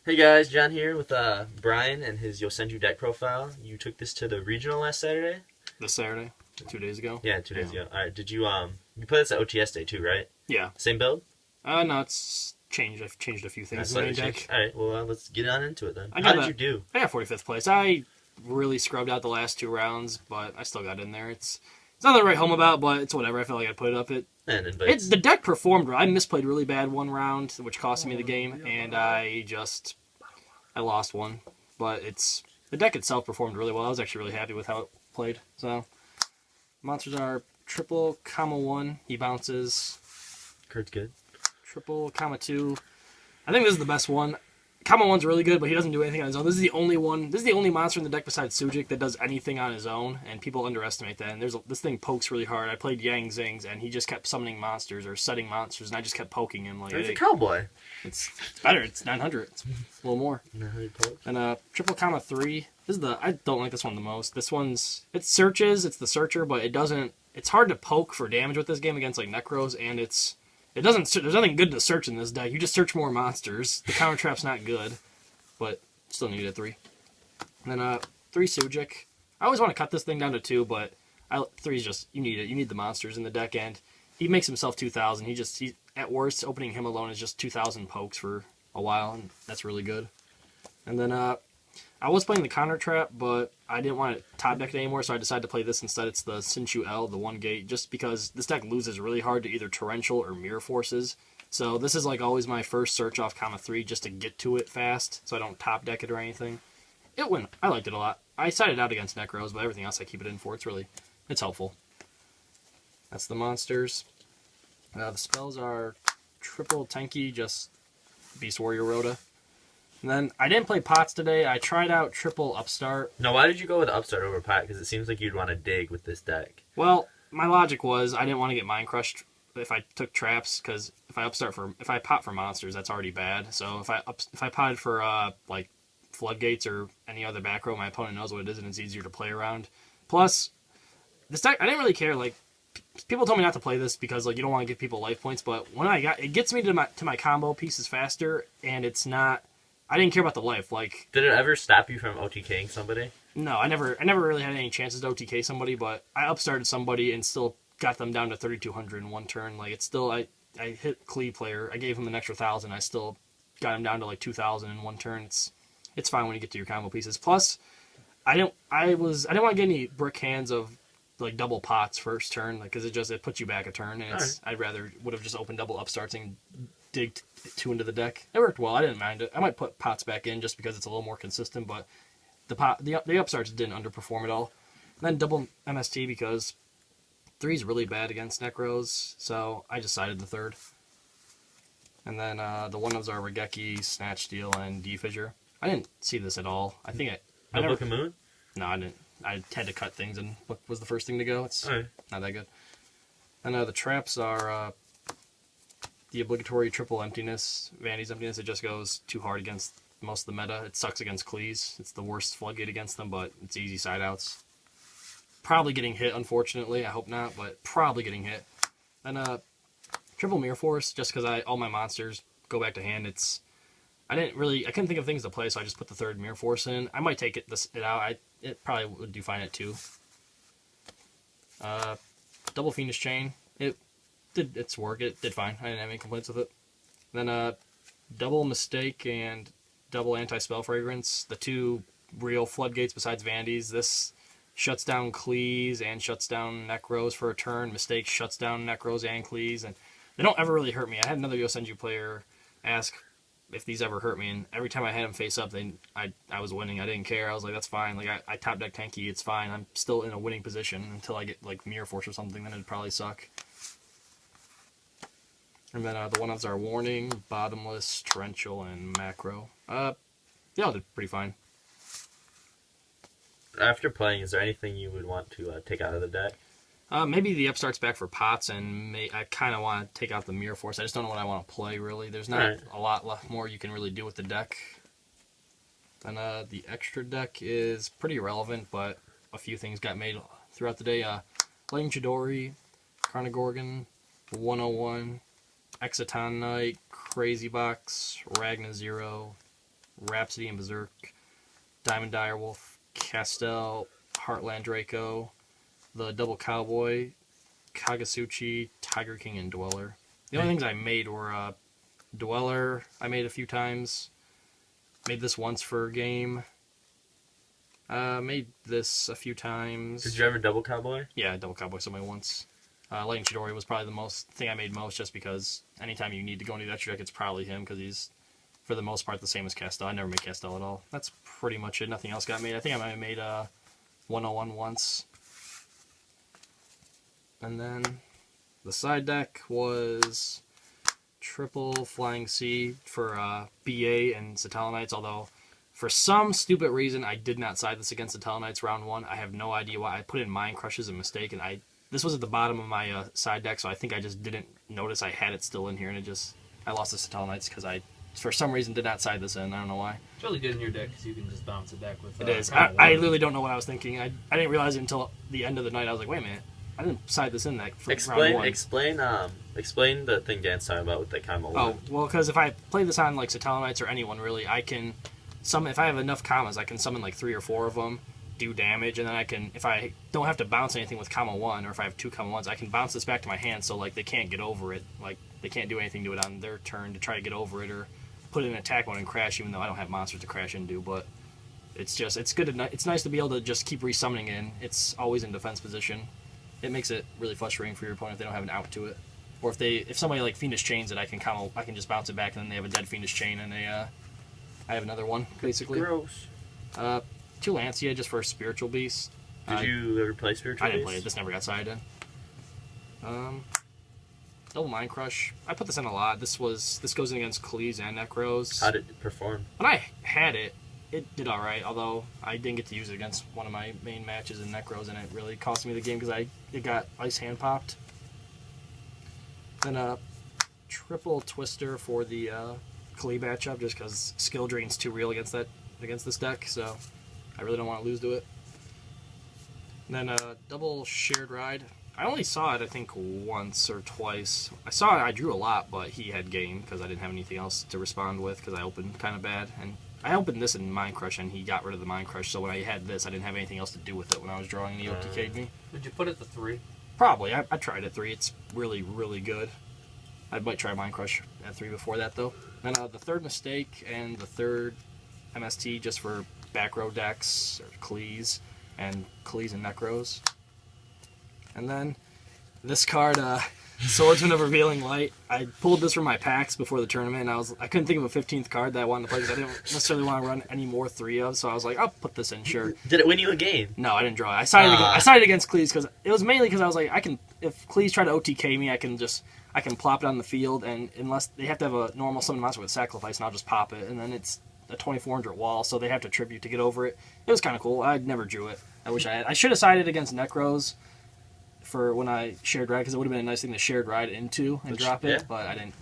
Hey guys, John here with Brian and his Yosenju deck profile. You took this to the regional last Saturday? This Saturday? 2 days ago? Yeah, 2 days ago. Alright, did you play this at OTS day too, right? Yeah. Same build? No, it's changed. I've changed a few things in my deck. Alright, well let's get on into it then. How did you do? I got 45th place. I really scrubbed out the last 2 rounds, but I still got in there. It's nothing to write home about, but it's whatever. I felt like I put it up. The deck performed. I misplayed really bad one round, which cost me the game, and I lost one. But the deck itself performed really well. I was actually really happy with how it played. So monsters are triple Kama 1. He bounces. Card's good. Triple Kama 2. I think this is the best one. Kama 1's really good, but he doesn't do anything on his own. This is the only one. This is the only monster in the deck besides Tsujik that does anything on his own, and people underestimate that. And this thing pokes really hard. I played Yang Zings, and he just kept summoning monsters or setting monsters, and I just kept poking him. Like, it's a cowboy. It's better. It's 900. It's a little more. 900 pokes. And triple Kama 3. I don't like this one the most. This one's it searches. It's the searcher, but it doesn't. It's hard to poke for damage with this game against like Necros, and it doesn't. There's nothing good to search in this deck. You just search more monsters. The counter trap's not good, but still need a 3. And then 3 Tsujik. I always want to cut this thing down to 2, but 3 is just you need it. You need the monsters in the deck, and he makes himself 2,000. He at worst opening him alone is just 2,000 pokes for a while, and that's really good. And then I was playing the counter trap, but I didn't want to top deck it anymore, so I decided to play this instead. It's the Sinchu L, the 1 gate, just because this deck loses really hard to either Torrential or Mirror Forces. So this is like always my first search off Kama 3 just to get to it fast, so I don't top deck it or anything. It went. I liked it a lot. I sided out against Necros, but everything else I keep it in for. It's helpful. That's the monsters. The spells are triple Tenki, just Beast Warrior Rhoda. And then I didn't play Pots today. I tried out triple Upstart. No, why did you go with Upstart over Pot? Because it seems like you'd want to dig with this deck. Well, my logic was I didn't want to get Mind Crushed if I took traps, because if I pot for monsters, that's already bad. So if I potted for like floodgates or any other back row, my opponent knows what it is and it's easier to play around. Plus, this deck I didn't really care. Like people told me not to play this because like you don't want to give people life points, but when it gets me to my combo pieces faster, and it's not. I didn't care about the life. Like, did it ever stop you from OTKing somebody? No, I never really had any chances to OTK somebody, but I upstarted somebody and still got them down to 3,200 in one turn. Like, it's still I hit Klee player. I gave him an extra 1,000. I still got him down to like 2,000 in one turn. It's fine when you get to your combo pieces. Plus, I didn't want to get any brick hands of like double pots first turn, like, because it puts you back a turn, and I'd rather would have just opened double upstarts and dig 2 into the deck. It worked well. I didn't mind it. I might put pots back in just because it's a little more consistent, but the upstarts didn't underperform at all. And then double MST because 3 is really bad against Necros, so I decided the 3rd. And then the one-ofs are Raigeki, Snatch Steal, and Fissure. I didn't see this at all. I think I never. Book of Moon? No, I didn't. I had to cut things, and what was the first thing to go? It's not that good. And the traps are the obligatory triple Emptiness, Vanity's Emptiness. It just goes too hard against most of the meta. It sucks against Klees. It's the worst floodgate against them, but it's easy side outs. Probably getting hit, unfortunately. I hope not, but probably getting hit. And triple Mirror Force, just because all my monsters go back to hand. I couldn't think of things to play, so I just put the 3rd Mirror Force in. I might take it out. It probably would do fine at 2. Double Fiendish Chain. It did its work. It did fine. I didn't have any complaints with it. Then double Mistake and double Anti-Spell Fragrance. The 2 real floodgates besides Vanities. This shuts down Klees and shuts down Necros for a turn. Mistake shuts down Necros and Klees, and they don't ever really hurt me. I had another Yosenju player ask if these ever hurt me, and every time I had him face up, I was winning. I didn't care. I was like, that's fine. Like, I top deck Tenki, it's fine. I'm still in a winning position until I get like Mirror Force or something, then it'd probably suck. And then the one-ofs are Warning, Bottomless, Torrential, and Macro. They all did pretty fine. After playing, is there anything you would want to take out of the deck? Maybe the Upstart's back for Pots, and I kind of want to take out the Mirror Force. I just don't know what I want to play, really. There's not a lot more you can really do with the deck. And the extra deck is pretty irrelevant, but a few things got made throughout the day. Lightning Chidori, Carnagorgon, 101, Exciton Knight, Crazy Box, Ragna Zero, Rhapsody and Berserk, Diamond Direwolf, Castel, Heartland Draco, the Double Cowboy, Kagasuchi, Tiger King, and Dweller. The only things I made were Dweller, I made a few times. Made this once for a game. Made this a few times. Did you ever double Cowboy? Yeah, Double Cowboy somebody once. Lightning Chidori was probably the thing I made most, just because anytime you need to go into the extra deck, it's probably him, because he's, for the most part, the same as Castel. I never made Castel at all. That's pretty much it. Nothing else got made. I think I might have made 101 once. And then the side deck was triple Flying Sea for BA and Satellanites, although for some stupid reason I did not side this against Satellanites round 1. I have no idea why. I put in Mind Crush as a mistake, and this was at the bottom of my side deck, so I think I just didn't notice I had it still in here, and I lost the Satellanites because I, for some reason, did not side this in. I don't know why. It's really good in your deck because you can just bounce it back with. It is. I literally don't know what I was thinking. I didn't realize it until the end of the night. I was like, wait a minute. I didn't side this in that for round 1. Explain the thing Dan's talking about with the Kama. Oh, well, because if I play this on like Satellanites or anyone really, I can summon. If I have enough Kamas, I can summon like 3 or 4 of them, do damage, and then I can, if I don't have to bounce anything with Kama 1, or if I have 2 Kama 1s, I can bounce this back to my hand, so like they can't get over it. Like they can't do anything to it on their turn to try to get over it, or put in an attack mode and crash, even though I don't have monsters to crash into. But it's good. It's nice to be able to just keep resummoning in. It's always in defense position. It makes it really frustrating for your opponent if they don't have an out to it, or if somebody like Fiendish Chains it, I can just bounce it back, and then they have a dead Fiendish Chain, and I have another one basically. Gross. 2 Lancia just for Spiritual Beast. Did you ever play Spiritual Beast? I didn't play it. This never got sided in. Double Mind Crush. I put this in a lot. This goes in against Khalees and Necros. How did it perform? When I had it, it did alright, although I didn't get to use it against one of my main matches in Necros, and it really cost me the game because it got Ice Hand popped. Then triple Twister for the Klee matchup, just because skill drain's too real against this deck, so I really don't want to lose to it. And then double Shared Ride. I only saw it, I think, once or twice. I saw it, I drew a lot, but he had game because I didn't have anything else to respond with because I opened kind of bad. And I opened this in Mind Crush, and he got rid of the Mind Crush, so when I had this, I didn't have anything else to do with it when I was drawing, and he OTK'd me. Did you put it to 3? Probably. I tried at 3. It's really, really good. I might try Mind Crush at 3 before that, though. Then the third Mistake and the third MST just for back row decks, or Khalees and Necros. And then this card, Swordsman of Revealing Light. I pulled this from my packs before the tournament, and I couldn't think of a 15th card that I wanted to play because I didn't necessarily want to run any more 3 of, so I was like, I'll put this in, sure. Did it win you a game? No, I didn't draw it. I sided against Khalees because it was mainly because I was like, if Khalees try to OTK me, I can plop it on the field, and unless they have to have a normal summon monster with Sacrifice, and I'll just pop it, and then it's a 2400 wall, so they have to tribute to get over it. It was kind of cool. I never drew it. I wish I had. I should have sided against Necros for when I shared ride, because it would have been a nice thing to shared ride into and drop it, but I didn't.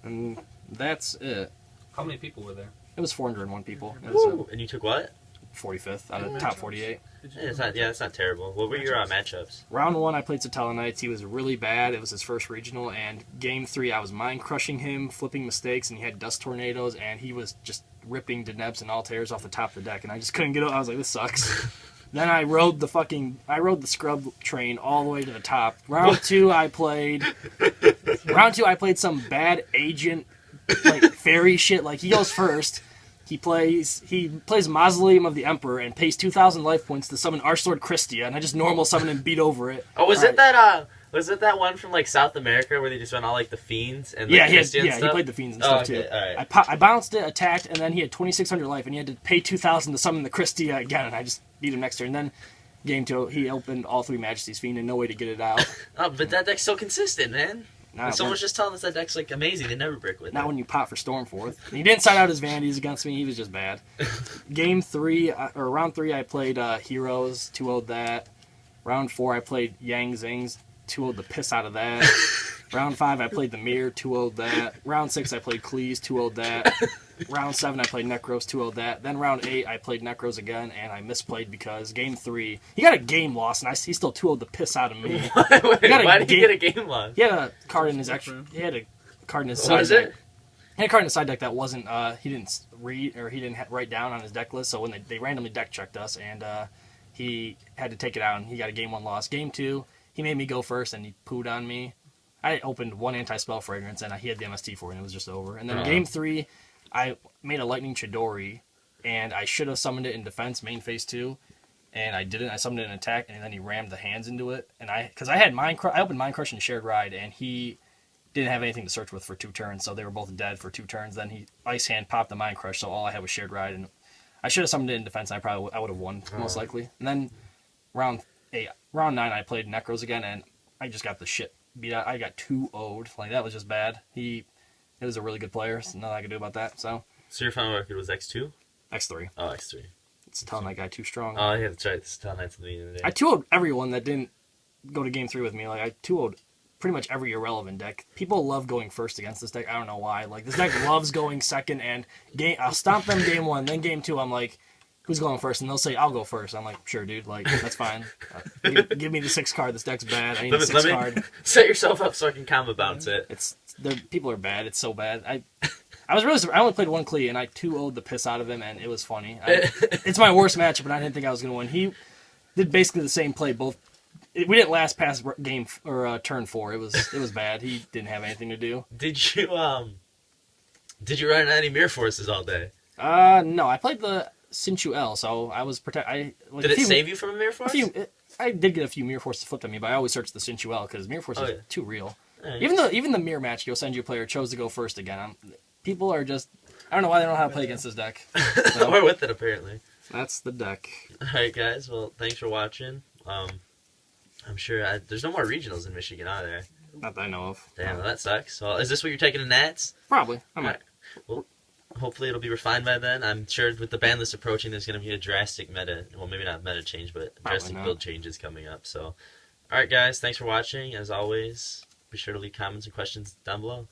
And that's it. How many people were there? It was 401 people. It was, and you took what? 45th out of top 48. It's not terrible. What were your matchups? Round 1, I played Satellanites. He was really bad. It was his first regional, and game 3, I was mind crushing him, flipping mistakes, and he had Dust Tornadoes, and he was just ripping Denebs and Altairs off the top of the deck, and I just couldn't get it. I was like, this sucks. Then I rode the scrub train all the way to the top. Round 2, I played some bad agent, like fairy shit. Like, he goes first. He plays Mausoleum of the Emperor and pays 2,000 life points to summon Archlord Christia, and I just normal summon and beat over it. Oh, was it that one from like South America where they just went all like the fiends and he stuff? played the fiends and stuff too. All right. I bounced it, attacked, and then he had 2,600 life, and he had to pay 2,000 to summon the Christia again, and I just beat him next turn. And then game 2, he opened all 3 Majesty's Fiend and no way to get it out. Oh, but that deck's so consistent, man. Someone's just telling us that deck's like amazing. They never break with it. Not when you pot for Stormforth. He didn't side out his vanities against me. He was just bad. Game 3, or round 3, I played Heroes, 2-0'd that. Round 4, I played Yang Zings, 2-0'd the piss out of that. Round 5, I played the Mirror, 2-0'd that. Round 6, I played Khalees, 2-0'd that. Round 7, I played Necros, 2-0'd that. Then round 8, I played Necros again, and I misplayed because game 3, he got a game loss, and he still 2-0'd the piss out of me. Why did he get a game loss? He had a card in his extra. He had a card in his What side is it? He had a card in the side deck that wasn't, he didn't read, or he didn't write down on his deck list, so when they randomly deck checked us, and he had to take it out, and he got a game 1 loss. Game 2, he made me go first, and he pooed on me. I opened 1 Anti-Spell Fragrance, and he had the MST for it, and it was just over. And then Game 3, I made a Lightning Chidori, and I should have summoned it in defense, main phase 2, and I didn't. I summoned it in attack, and then he rammed the hands into it. And because I opened Mind Crush and Shared Ride, and he didn't have anything to search with for 2 turns, so they were both dead for 2 turns. Then he Ice Hand popped the Mind Crush, so all I had was Shared Ride, and I should have summoned it in defense. And I would have won most likely. And then round 9, I played Necros again, and I just got the shit beat out. I got 2-0'd. Like, that was just bad. It was a really good player. So nothing I could do about that. So your final record was X2? X3. Oh, X3. It's telling that guy too strong. Oh, yeah, that's right. This is telling that to the beginning of the day. I 2-0'd everyone that didn't go to game 3 with me. Like, I 2-0'd pretty much every irrelevant deck. People love going first against this deck. I don't know why. Like, this deck loves going second, and I'll stomp them game 1. Then game 2, I'm like, who's going first? And they'll say, I'll go first. I'm like, sure, dude. Like, that's fine. Give me the 6 card. This deck's bad. I need the 6 card. Set yourself up so I can combo bounce it. People are bad. It's so bad. I was really surprised. I only played 1 Klee, and I 2-0'd the piss out of him, and it was funny. It's my worst matchup, and I didn't think I was going to win. He did basically the same play. We didn't last past game or turn 4. It was bad. He didn't have anything to do. Did you run any Mirror Forces all day? No. I played the Sinchu L, so I was protect. Did it save you from a Mirror Force? I did get a few Mirror Forces flipped at me, but I always searched the Sinchu L because Mirror Force is too real. Right. Even the mirror match, Yosenju player chose to go first again. People are just, I don't know why they don't know how to play against this deck. So, we're with it, apparently. That's the deck. Alright, guys. Well, thanks for watching. I'm sure there's no more regionals in Michigan, are there? Not that I know of. Damn, well, that sucks. Well, is this what you're taking to Nats? Probably. I might. Right. Well, hopefully it'll be refined by then. I'm sure with the ban list approaching, there's going to be a drastic meta, well, maybe not meta change, but drastic build changes coming up. So, alright, guys. Thanks for watching. As always, be sure to leave comments and questions down below.